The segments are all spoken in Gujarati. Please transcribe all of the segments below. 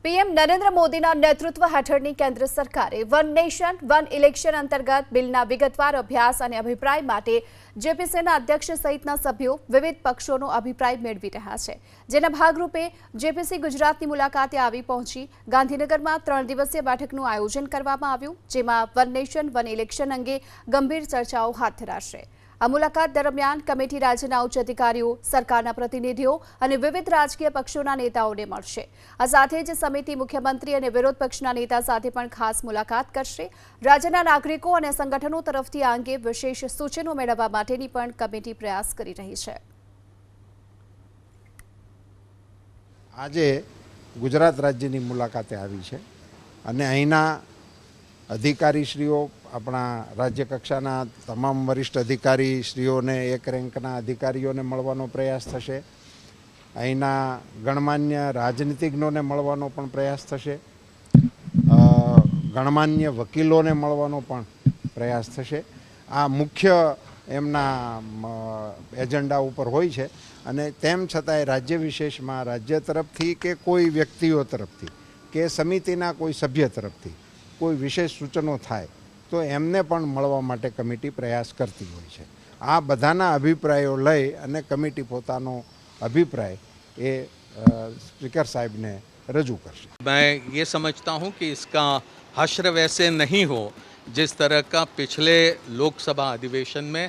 પીએમ નરેન્દ્ર મોદીના નેતૃત્વ હેઠળની કેન્દ્ર સરકારે વન નેશન વન ઇલેક્શન અંતર્ગત બિલના વિગતવાર અભ્યાસ અને અભિપ્રાય માટે જેપીસીના અધ્યક્ષ સહિતના સભ્યો વિવિધ પક્ષોનો અભિપ્રાય મેળવી રહ્યા છે, જેના ભાગરૂપે જેપીસી ગુજરાતની મુલાકાતે આવી પહોંચી ગાંધીનગરમાં 3 દિવસીય બેઠકનું આયોજન કરવામાં આવ્યું, જેમાં વન નેશન વન ઇલેક્શન અંગે ગંભીર ચર્ચાઓ હાથ ધરાશે। આ મુલાકાત દરમિયાન કમિટી રાજ્યના ઉચ્ચ અધિકારીઓ, સરકારના પ્રતિનિધિઓ અને વિવિધ રાજકીય પક્ષોના નેતાઓને મળશે। આ સાથે જ સમિતિ મુખ્યમંત્રી અને વિરોધ પક્ષના નેતા સાથે પણ ખાસ મુલાકાત કરશે। રાજ્યના નાગરિકો અને સંગઠનો તરફથી આ અંગે વિશેષ સૂચનો મેળવવા માટેની પણ કમિટી પ્રયાસ કરી રહી છે। આજે ગુજરાત રાજ્યની મુલાકાતે આવી છે અને અહીંના અધિકારીશ્રીઓ, આપણા રાજ્ય કક્ષાના તમામ વરિષ્ઠ અધિકારીશ્રીઓને, એક રેન્કના અધિકારીઓને મળવાનો પ્રયાસ થશે। અહીંના ગણમાન્ય રાજનીતિજ્ઞોને મળવાનો પણ પ્રયાસ થશે। ગણમાન્ય વકીલોને મળવાનો પણ પ્રયાસ થશે। આ મુખ્ય એમના એજન્ડા ઉપર હોય છે અને તેમ છતાંય રાજ્ય વિશેષમાં રાજ્ય તરફથી કે કોઈ વ્યક્તિઓ તરફથી કે સમિતિના કોઈ સભ્ય તરફથી કોઈ વિશેષ સૂચનો થાય તો એમને પણ મળવા માટે કમિટી પ્રયાસ કરતી હોય છે। આ બધાના અભિપ્રાયો લઈ અને કમિટી પોતાનો અભિપ્રાય એ સ્પીકર સાહેબને રજૂ કરશે। मैं ये समझता हूँ कि इसका हश्र वैसे नहीं हो जिस तरह का पिछले लोकसभा अधिवेशन में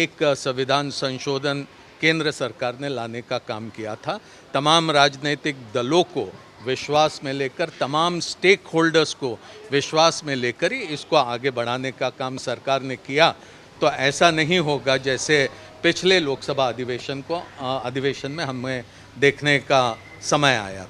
एक संविधान संशोधन केंद्र सरकार ने लाने का काम किया था। तमाम राजनीतिक दलों को विश्वास में लेकर, तमाम स्टेक होल्डर्स को विश्वास में लेकर ही इसको आगे बढ़ाने का काम सरकार ने किया। तो ऐसा नहीं होगा जैसे पिछले लोकसभा अधिवेशन में हमें देखने का समय आया था।